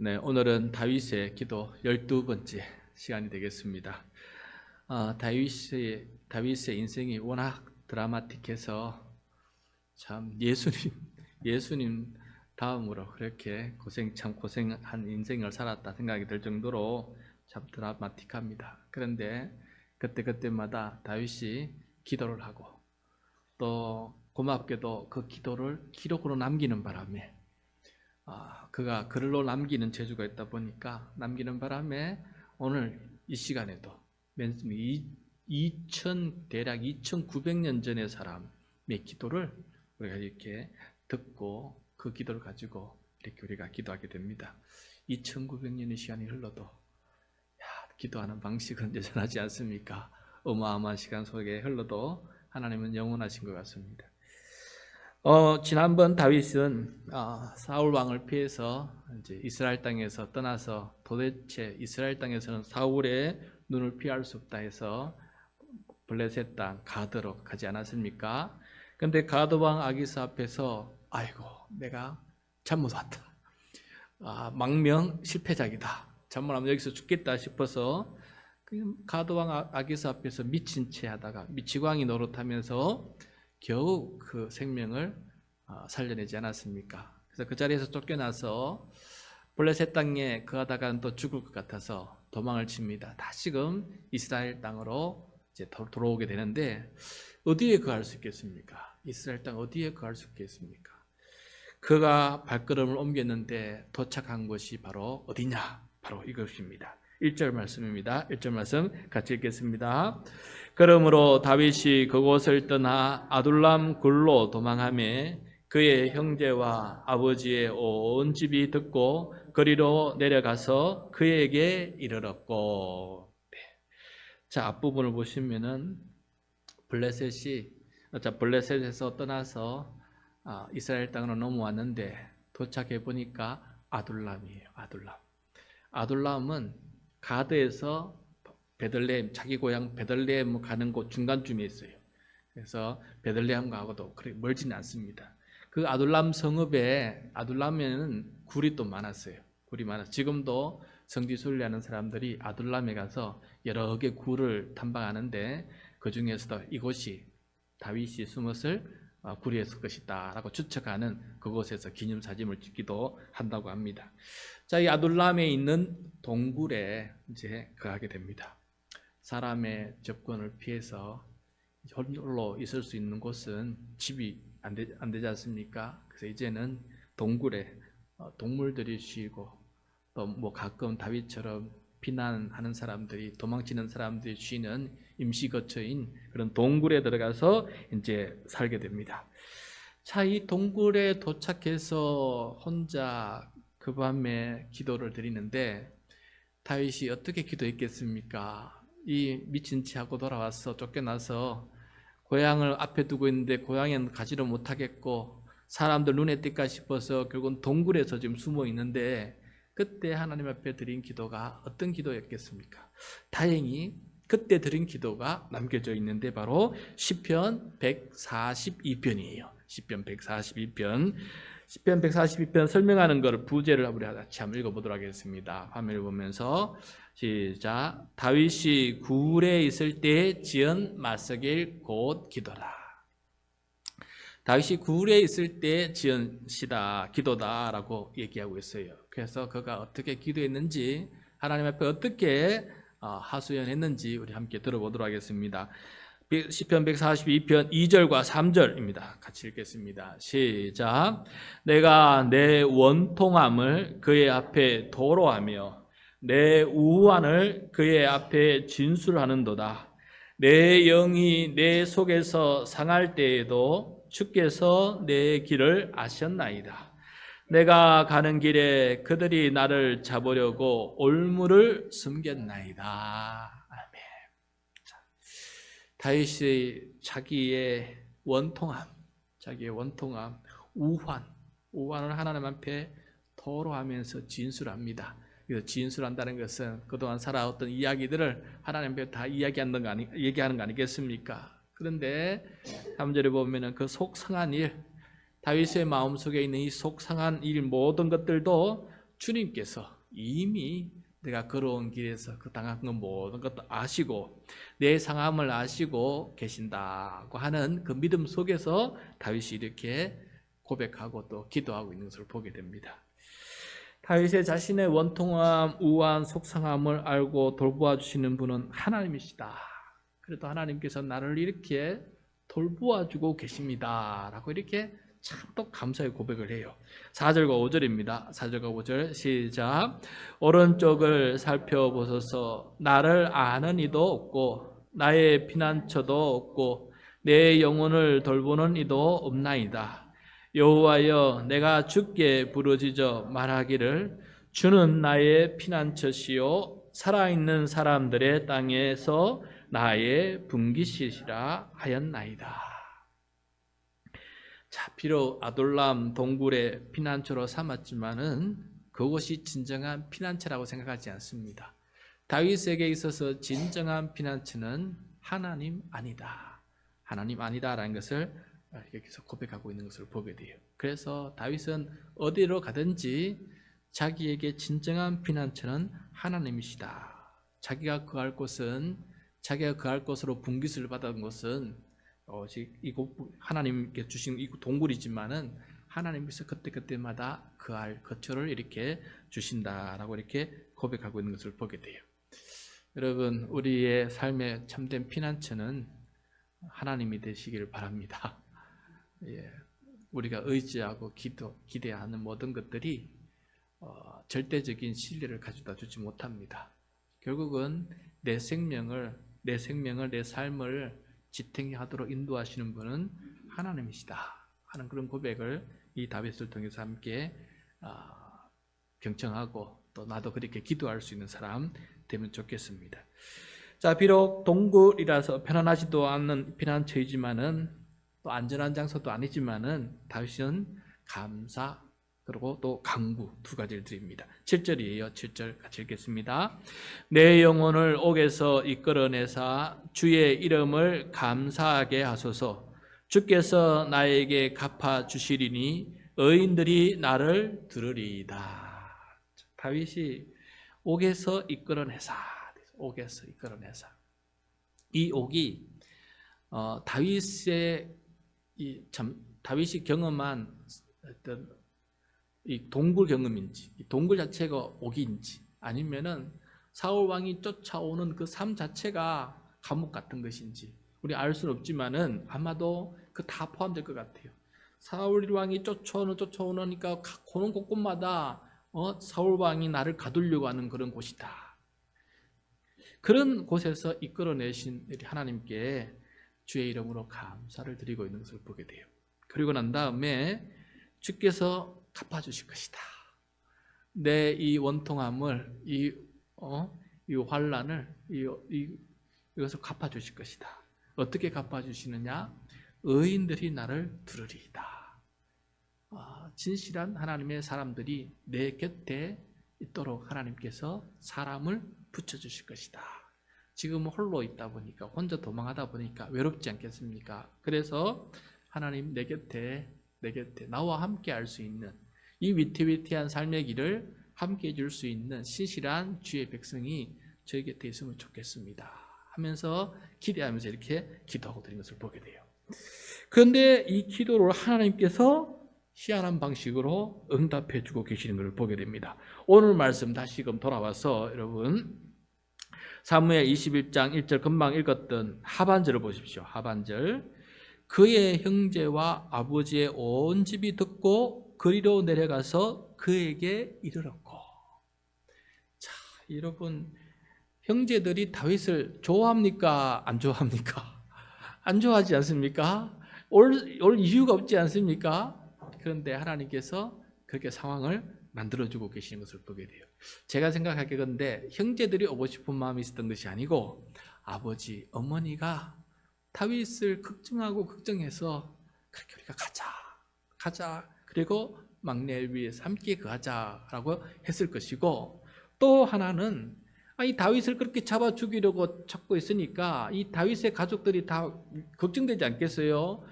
네, 오늘은 다윗의 기도 12번째 시간이 되겠습니다. 다윗의 인생이 워낙 드라마틱해서 참 예수님 다음으로 그렇게 고생한 인생을 살았다 생각이 들 정도로 참 드라마틱합니다. 그런데 그때마다 다윗이 기도를 하고 또 고맙게도 그 기도를 기록으로 남기는 바람에 그가 글로 남기는 재주가 있다 보니까 남기는 바람에 오늘 이 시간에도 대략 2900년 전의 사람의 기도를 우리가 이렇게 듣고 그 기도를 가지고 이렇게 우리가 기도하게 됩니다. 2900년의 시간이 흘러도 기도하는 방식은 여전하지 않습니까? 어마어마한 시간 속에 흘러도 하나님은 영원하신 것 같습니다. 지난번 다윗은 사울 왕을 피해서 이제 이스라엘 땅에서 떠나서 도대체 이스라엘 땅에서는 사울의 눈을 피할 수 없다 해서 블레셋 땅 가드로 가지 않았습니까? 그런데 가드 왕 아기스 앞에서 아이고 내가 잘못 왔다. 망명 실패작이다. 잘못하면 여기서 죽겠다 싶어서 가드 왕 아기스 앞에서 미친 채 하다가 미치광이 노릇하면서 겨우 그 생명을 살려내지 않았습니까? 그래서 그 자리에서 쫓겨나서 블레셋 땅에 거하다가 또 죽을 것 같아서 도망을 칩니다. 다시금 이스라엘 땅으로 이제 돌아오게 되는데 어디에 거할 수 있겠습니까? 이스라엘 땅 어디에 거할 수 있겠습니까? 그가 발걸음을 옮겼는데 도착한 곳이 바로 어디냐? 바로 이것입니다. 1절 말씀입니다. 1절 말씀 같이 읽겠습니다. 그러므로 다윗이 그곳을 떠나 아둘람 굴로 도망하며 그의 형제와 아버지의 온 집이 듣고 거리로 내려가서 그에게 이르렀고. 자, 앞부분을 보시면은 블레셋에서 떠나서 이스라엘 땅으로 넘어왔는데 도착해 보니까 아둘람이에요. 아둘람은 가드에서 베들레헴, 자기 고향 베들레헴 가는 곳 중간쯤에 있어요. 그래서 베들레헴하고도 그렇게 멀지는 않습니다. 그 아둘람 성읍에 아둘람에는 굴이 또 많았어요. 지금도 성지순례하는 사람들이 아둘람에 가서 여러 개 굴을 탐방하는데 그 중에서도 이곳이 다윗이 숨었을 굴이었을 것이다 라고 추측하는 그곳에서 기념사진을 찍기도 한다고 합니다. 자, 이 아둘람에 있는 동굴에 이제 거하게 됩니다. 사람의 접근을 피해서 홀로 있을 수 있는 곳은 집이 안 되지 않습니까? 그래서 이제는 동굴에 동물들이 쉬고 또 뭐 가끔 다윗처럼 피난하는 사람들이 도망치는 사람들이 쉬는 임시 거처인 그런 동굴에 들어가서 이제 살게 됩니다. 자, 이 동굴에 도착해서 혼자 그 밤에 기도를 드리는데 다윗이 어떻게 기도했겠습니까? 이 미친 채 하고 돌아와서 쫓겨나서 고향을 앞에 두고 있는데 고향에는 가지를 못하겠고 사람들 눈에 띌까 싶어서 결국은 동굴에서 지금 숨어 있는데 그때 하나님 앞에 드린 기도가 어떤 기도였겠습니까? 다행히 그때 드린 기도가 남겨져 있는데 바로 시편 142편이에요. 시편 142편 설명하는 것을 부제를 우리 같이 한번 읽어보도록 하겠습니다. 화면을 보면서 시작. 다윗이 굴에 있을 때 지은 맞서길 곧 기도라. 다윗이 굴에 있을 때 지은 기도다라고 얘기하고 있어요. 그래서 그가 어떻게 기도했는지 하나님 앞에 어떻게 하소연했는지 우리 함께 들어보도록 하겠습니다. 시편 142편 2절과 3절입니다. 같이 읽겠습니다. 시작. 내가 내 원통함을 그의 앞에 도로하며 내 우환을 그의 앞에 진술하는도다. 내 영이 내 속에서 상할 때에도 주께서 내 길을 아셨나이다. 내가 가는 길에 그들이 나를 잡으려고 올무를 숨겼나이다. 아멘. 다윗이 자기의 원통함, 우환을 하나님 앞에 토로하면서 진술합니다. 그래서 진술한다는 것은 그동안 살아왔던 이야기들을 하나님 앞에 다 얘기하는 거 아니겠습니까? 그런데 3절에 보면은 그 속상한 일, 다윗의 마음속에 있는 이 속상한 일 모든 것들도 주님께서 이미 내가 걸어온 길에서 그 당한 건 모든 것도 아시고 내 상함을 아시고 계신다고 하는 그 믿음 속에서 다윗이 이렇게 고백하고 또 기도하고 있는 것을 보게 됩니다. 다윗의 자신의 원통함, 우아한 속상함을 알고 돌보아 주시는 분은 하나님이시다. 그래도 하나님께서 나를 이렇게 돌보아주고 계십니다 라고 이렇게 참 또 감사의 고백을 해요. 4절과 5절입니다. 4절과 5절 시작. 오른쪽을 살펴보소서. 나를 아는 이도 없고 나의 피난처도 없고 내 영혼을 돌보는 이도 없나이다. 여호와여, 내가 주께 부르짖어 말하기를 주는 나의 피난처시요 살아있는 사람들의 땅에서 나의 분깃이시라 하였나이다. 자, 비록 아둘람 동굴의 피난처로 삼았지만은 그것이 진정한 피난처라고 생각하지 않습니다. 다윗에게 있어서 진정한 피난처는 하나님 아니다. 하나님 아니다라는 것을 여기서 고백하고 있는 것을 보게 돼요. 그래서 다윗은 어디로 가든지 자기에게 진정한 피난처는 하나님이시다. 자기가 거할 곳으로 분깃을 받은 것은 이곳 하나님께 주신 이 동굴이지만은 하나님께서 그때마다 거할 거처를 이렇게 주신다라고 이렇게 고백하고 있는 것을 보게 돼요. 여러분, 우리의 삶의 참된 피난처는 하나님이 되시기를 바랍니다. 예, 우리가 의지하고 기대하는 모든 것들이 절대적인 신뢰를 가져다 주지 못합니다. 결국은 내 생명을, 내 삶을 지탱하도록 인도하시는 분은 하나님이시다 하는 그런 고백을 이 다윗을 통해서 함께 경청하고 또 나도 그렇게 기도할 수 있는 사람 되면 좋겠습니다. 자, 비록 동굴이라서 편안하지도 않는 피난처이지만은 또 안전한 장소도 아니지만은 다윗은 감사 그리고 또 강구 두 가지를 드립니다. 7절이에요. 7절 같이 읽겠습니다. 내 영혼을 옥에서 이끌어내사 주의 이름을 감사하게 하소서. 주께서 나에게 갚아 주시리니 의인들이 나를 들으리이다. 다윗이 옥에서 이끌어내사. 이 옥이 다윗이 경험한 어떤 이 동굴 경험인지, 이 동굴 자체가 옥인지, 아니면은 사울 왕이 쫓아오는 그 삶 자체가 감옥 같은 것인지 우리 알 수는 없지만은 아마도 그 다 포함될 것 같아요. 사울 왕이 쫓아오니까 고는 곳곳마다 사울 왕이 나를 가두려고 하는 그런 곳이다. 그런 곳에서 이끌어내신 하나님께 주의 이름으로 감사를 드리고 있는 것을 보게 돼요. 그리고 난 다음에 주께서 갚아주실 것이다. 내 이 원통함을, 이 환난을 이것을 갚아주실 것이다. 어떻게 갚아주시느냐? 의인들이 나를 들으리이다. 진실한 하나님의 사람들이 내 곁에 있도록 하나님께서 사람을 붙여주실 것이다. 지금 홀로 있다 보니까, 혼자 도망하다 보니까 외롭지 않겠습니까? 그래서 하나님 내 곁에 나와 함께 할 수 있는 이 위태위태한 삶의 길을 함께 해줄 수 있는 신실한 주의 백성이 저희 곁에 있으면 좋겠습니다 하면서 기대하면서 이렇게 기도하고 드린 것을 보게 돼요. 그런데 이 기도를 하나님께서 희한한 방식으로 응답해 주고 계시는 것을 보게 됩니다. 오늘 말씀 다시금 돌아와서 여러분 사무엘 21장 1절 금방 읽었던 하반절을 보십시오. 하반절. 그의 형제와 아버지의 온 집이 듣고 그리로 내려가서 그에게 이르렀고. 자, 여러분, 형제들이 다윗을 좋아합니까? 안 좋아합니까? 안 좋아하지 않습니까? 올 이유가 없지 않습니까? 그런데 하나님께서 그렇게 상황을 만들어주고 계시는 것을 보게 돼요. 제가 생각하기에 형제들이 오고 싶은 마음이 있었던 것이 아니고 아버지, 어머니가 다윗을 걱정해서 그렇게 우리가 가자. 그리고 막내를 위해서 함께 가자라고 했을 것이고, 또 하나는 이 다윗을 그렇게 잡아 죽이려고 찾고 있으니까 이 다윗의 가족들이 다 걱정되지 않겠어요?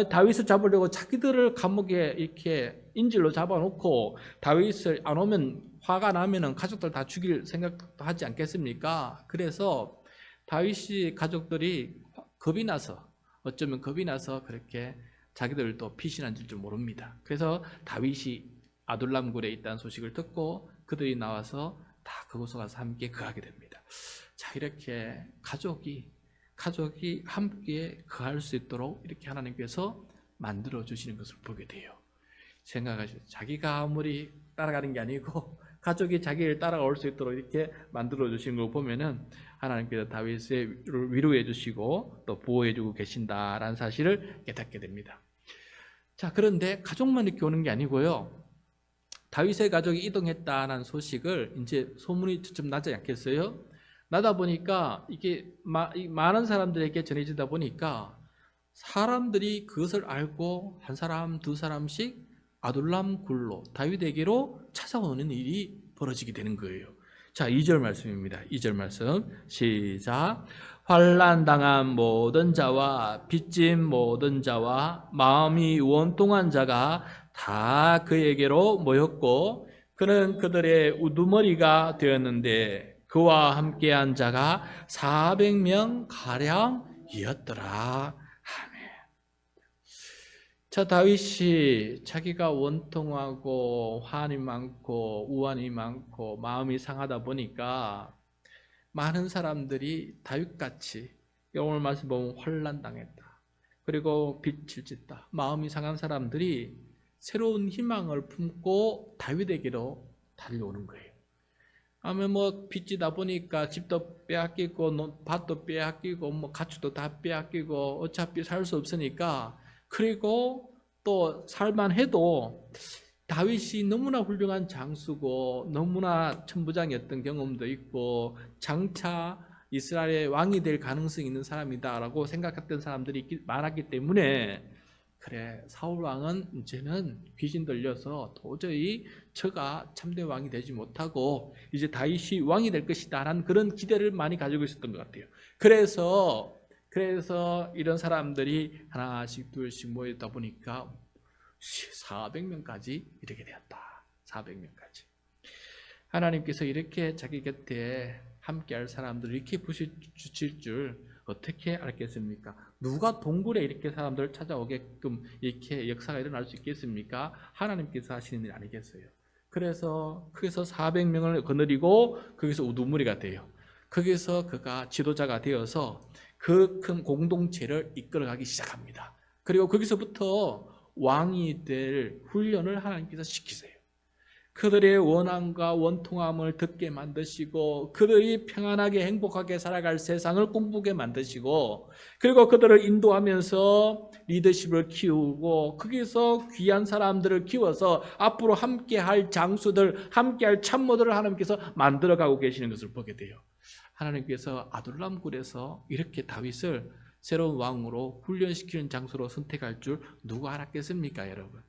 다윗을 잡으려고 자기들을 감옥에 이렇게 인질로 잡아놓고 다윗을 안 오면 화가 나면은 가족들 다 죽일 생각도 하지 않겠습니까? 그래서 다윗이 가족들이 겁이 나서 어쩌면 겁이 나서 그렇게 자기들도 피신한 줄 모릅니다. 그래서 다윗이 아둘람 굴에 있다는 소식을 듣고 그들이 나와서 다 그곳에 가서 함께 거하게 됩니다. 자, 이렇게 가족이 함께 거할 수 있도록 이렇게 하나님께서 만들어 주시는 것을 보게 돼요. 생각하시죠. 자기가 아무리 따라가는 게 아니고 가족이 자기를 따라올 수 있도록 이렇게 만들어 주신 걸 보면은 하나님께서 다윗을 위로해 주시고 또 보호해 주고 계신다라는 사실을 깨닫게 됩니다. 자, 그런데 가족만 이렇게 오는 게 아니고요. 다윗의 가족이 이동했다는 소식을 이제 소문이 좀 나지 않겠어요? 나다 보니까 이게 많은 사람들에게 전해지다 보니까 사람들이 그것을 알고 한 사람, 두 사람씩 아둘람 굴로 다윗에게로 찾아오는 일이 벌어지게 되는 거예요. 자, 2절 말씀입니다. 2절 말씀 시작. 환난 당한 모든 자와 빚진 모든 자와 마음이 원통한 자가 다 그에게로 모였고 그는 그들의 우두머리가 되었는데 그와 함께한 자가 400명 가량이었더라. 아멘. 자, 다윗이 자기가 원통하고 환이 많고 우환이 많고 마음이 상하다 보니까 많은 사람들이 다윗같이 오늘 말씀 보면 환난당했다. 그리고 빚을 짓다. 마음이 상한 사람들이 새로운 희망을 품고 다윗에게로 달려오는 거예요. 아무튼 빚지다 보니까 집도 빼앗기고 밭도 빼앗기고 가축도 다 빼앗기고 어차피 살 수 없으니까 그리고 또 살만해도 다윗이 너무나 훌륭한 장수고 너무나 천부장이었던 경험도 있고 장차 이스라엘의 왕이 될 가능성이 있는 사람이다라고 생각했던 사람들이 많았기 때문에 그래 사울 왕은 이제는 귀신 들려서 도저히 저가 참된 왕이 되지 못하고 이제 다윗이 왕이 될 것이다 라는 그런 기대를 많이 가지고 있었던 것 같아요. 그래서 이런 사람들이 하나씩 둘씩 모이다 보니까 400명까지 이렇게 되었다. 400명까지. 하나님께서 이렇게 자기 곁에 함께할 사람들을 이렇게 부셔주실 줄 어떻게 알겠습니까? 누가 동굴에 이렇게 사람들을 찾아오게끔 이렇게 역사가 일어날 수 있겠습니까? 하나님께서 하시는 일 아니겠어요? 그래서 거기서 400명을 거느리고 거기서 우두머리가 돼요. 거기서 그가 지도자가 되어서 그 큰 공동체를 이끌어가기 시작합니다. 그리고 거기서부터 왕이 될 훈련을 하나님께서 시키세요. 그들의 원함과 원통함을 듣게 만드시고 그들이 평안하게 행복하게 살아갈 세상을 꿈꾸게 만드시고 그리고 그들을 인도하면서 리더십을 키우고 거기서 귀한 사람들을 키워서 앞으로 함께할 장수들, 함께할 참모들을 하나님께서 만들어가고 계시는 것을 보게 돼요. 하나님께서 아둘람 굴에서 이렇게 다윗을 새로운 왕으로 훈련시키는 장소로 선택할 줄 누가 알았겠습니까, 여러분?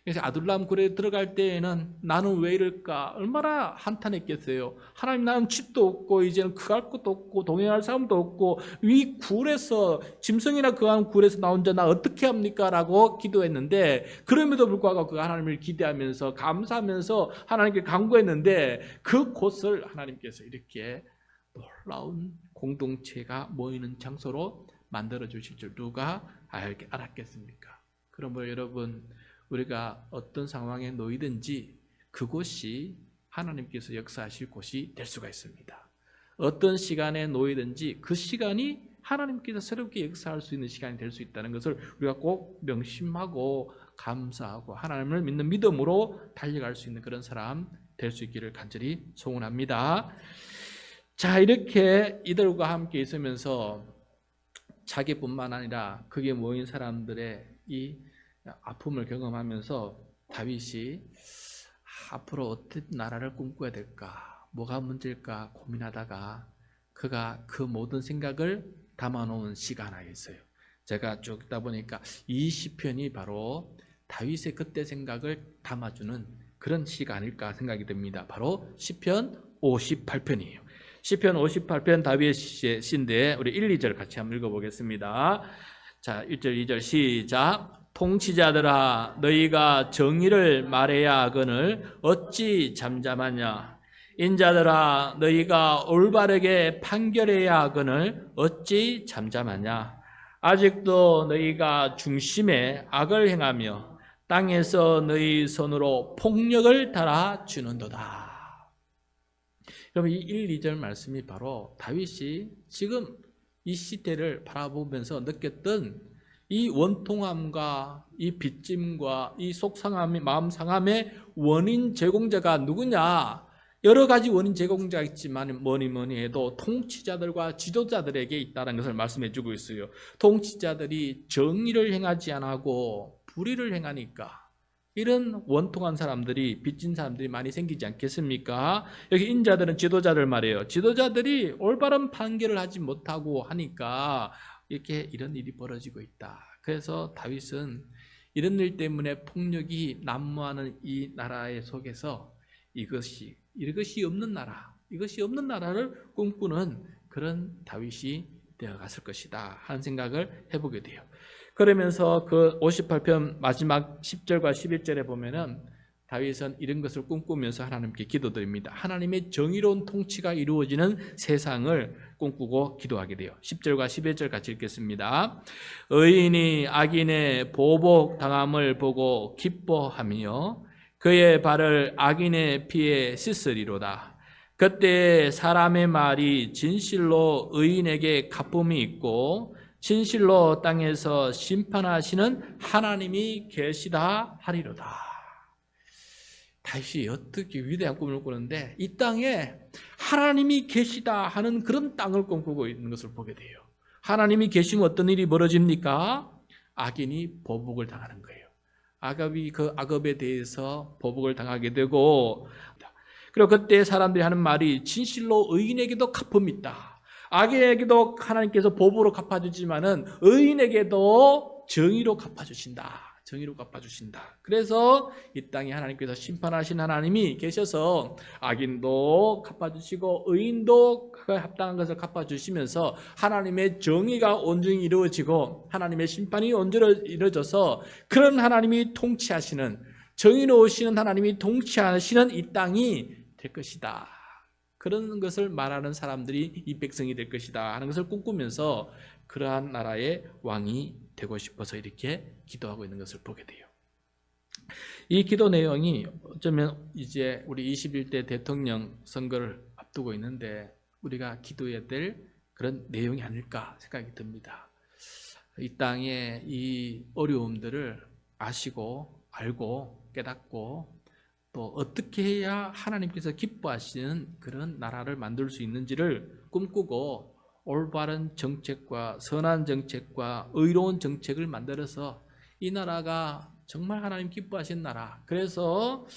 그래서 아둘람 굴에 들어갈 때에는 나는 왜 이럴까? 얼마나 한탄했겠어요. 하나님, 나는 집도 없고 이제는 그갈 것도 없고 동행할 사람도 없고 이 굴에서 짐승이나 그한 굴에서 나 혼자 나 어떻게 합니까? 라고 기도했는데 그럼에도 불구하고 그 하나님을 기대하면서 감사하면서 하나님께 간구했는데 그 곳을 하나님께서 이렇게 놀라운 공동체가 모이는 장소로 만들어 주실 줄 누가 알았겠습니까? 그러므로 여러분, 우리가 어떤 상황에 놓이든지 그곳이 하나님께서 역사하실 곳이 될 수가 있습니다. 어떤 시간에 놓이든지 그 시간이 하나님께서 새롭게 역사할 수 있는 시간이 될 수 있다는 것을 우리가 꼭 명심하고 감사하고 하나님을 믿는 믿음으로 달려갈 수 있는 그런 사람 될 수 있기를 간절히 소원합니다. 자, 이렇게 이들과 함께 있으면서 자기뿐만 아니라 거기에 모인 사람들의 이 아픔을 경험하면서 다윗이 앞으로 어떤 나라를 꿈꿔야 될까, 뭐가 문제일까 고민하다가 그가 그 모든 생각을 담아놓은 시가 하나 있어요. 제가 쭉 읽다 보니까 이 시편이 바로 다윗의 그때 생각을 담아주는 그런 시가 아닐까 생각이 듭니다. 바로 시편 58편이에요. 시편 58편 다윗의 시인데 우리 1, 2절 같이 한번 읽어보겠습니다. 자, 1절, 2절 시작. 통치자들아 너희가 정의를 말해야 하거늘 어찌 잠잠하냐. 인자들아 너희가 올바르게 판결해야 하거늘 어찌 잠잠하냐. 아직도 너희가 중심에 악을 행하며 땅에서 너희 손으로 폭력을 달아주는도다. 여러분 이 1, 2절 말씀이 바로 다윗이 지금 이 시대를 바라보면서 느꼈던 이 원통함과 이 빚짐과 이 속상함, 마음 상함의 원인 제공자가 누구냐? 여러 가지 원인 제공자가 있지만 뭐니 해도 통치자들과 지도자들에게 있다는 것을 말씀해 주고 있어요. 통치자들이 정의를 행하지 않고 불의를 행하니까 이런 원통한 사람들이, 빚진 사람들이 많이 생기지 않겠습니까? 여기 인자들은 지도자들 말이에요. 지도자들이 올바른 판결을 하지 못하고 하니까 이렇게 이런 일이 벌어지고 있다. 그래서 다윗은 이런 일 때문에 폭력이 난무하는 이 나라의 속에서 이것이 없는 나라, 이것이 없는 나라를 꿈꾸는 그런 다윗이 되어갔을 것이다 하는 생각을 해보게 돼요. 그러면서 그 58편 마지막 10절과 11절에 보면은 다윗은 이런 것을 꿈꾸면서 하나님께 기도드립니다. 하나님의 정의로운 통치가 이루어지는 세상을 꿈꾸고 기도하게 돼요. 10절과 11절 같이 읽겠습니다. 의인이 악인의 보복당함을 보고 기뻐하며 그의 발을 악인의 피에 씻으리로다. 그때 사람의 말이 진실로 의인에게 갚음이 있고 진실로 땅에서 심판하시는 하나님이 계시다 하리로다. 다윗이 어떻게 위대한 꿈을 꾸는데 이 땅에 하나님이 계시다 하는 그런 땅을 꿈꾸고 있는 것을 보게 돼요. 하나님이 계시면 어떤 일이 벌어집니까? 악인이 보복을 당하는 거예요. 악업이 그 악업에 대해서 보복을 당하게 되고, 그리고 그때 사람들이 하는 말이 진실로 의인에게도 갚음이 있다. 악인에게도 하나님께서 보복으로 갚아주지만은 의인에게도 정의로 갚아주신다. 정의로 갚아주신다. 그래서 이 땅에 하나님께서 심판하신 하나님이 계셔서 악인도 갚아주시고 의인도 그 합당한 것을 갚아주시면서 하나님의 정의가 온전히 이루어지고 하나님의 심판이 온전히 이루어져서 그런 하나님이 통치하시는, 정의로우시는 하나님이 통치하시는 이 땅이 될 것이다. 그런 것을 말하는 사람들이 이 백성이 될 것이다 하는 것을 꿈꾸면서 그러한 나라의 왕이 되고 싶어서 이렇게 기도하고 있는 것을 보게 돼요. 이 기도 내용이 어쩌면 이제 우리 21대 대통령 선거를 앞두고 있는데 우리가 기도해야 될 그런 내용이 아닐까 생각이 듭니다. 이 땅의 이 어려움들을 아시고 알고 깨닫고 또 어떻게 해야 하나님께서 기뻐하시는 그런 나라를 만들 수 있는지를 꿈꾸고 올바른 정책과 선한 정책과 의로운 정책을 만들어서 이 나라가 정말 하나님 기뻐하시는 나라, 그래서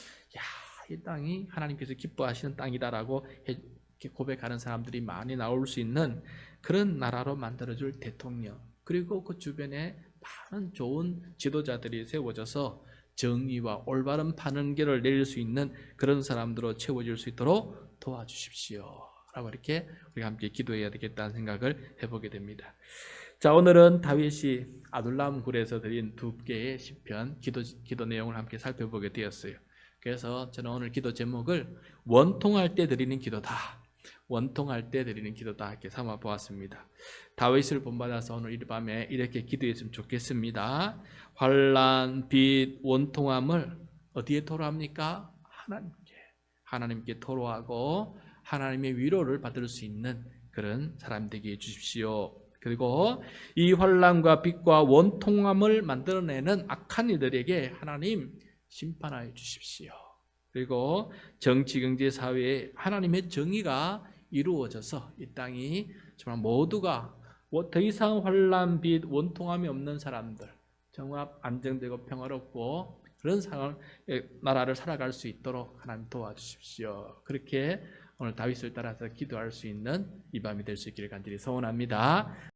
이 땅이 하나님께서 기뻐하시는 땅이다라고 이렇게 고백하는 사람들이 많이 나올 수 있는 그런 나라로 만들어줄 대통령, 그리고 그 주변에 많은 좋은 지도자들이 세워져서 정의와 올바른 판결을 내릴 수 있는 그런 사람들로 채워질 수 있도록 도와주십시오 라고 이렇게 우리가 함께 기도해야 되겠다는 생각을 해보게 됩니다. 자, 오늘은 다윗이 아둘람 굴에서 드린 두 개의 시편 기도 내용을 함께 살펴보게 되었어요. 그래서 저는 오늘 기도 제목을 원통할 때 드리는 기도다, 원통할 때 드리는 기도다 이렇게 삼아 보았습니다. 다윗을 본받아서 오늘 이 밤에 이렇게 기도했으면 좋겠습니다. 환난, 빚, 원통함을 어디에 토로합니까? 하나님께 토로하고 하나님의 위로를 받을 수 있는 그런 사람 되게 해주십시오. 그리고 이 환난과 빚과 원통함을 만들어내는 악한 이들에게 하나님 심판하여 주십시오. 그리고 정치, 경제, 사회에 하나님의 정의가 이루어져서 이 땅이 정말 모두가 더 이상 환난, 빚, 원통함이 없는 사람들, 정말 안정되고 평화롭고 그런 나라를 살아갈 수 있도록 하나님 도와주십시오. 그렇게 오늘 다윗을 따라서 기도할 수 있는 이 밤이 될 수 있기를 간절히 소원합니다.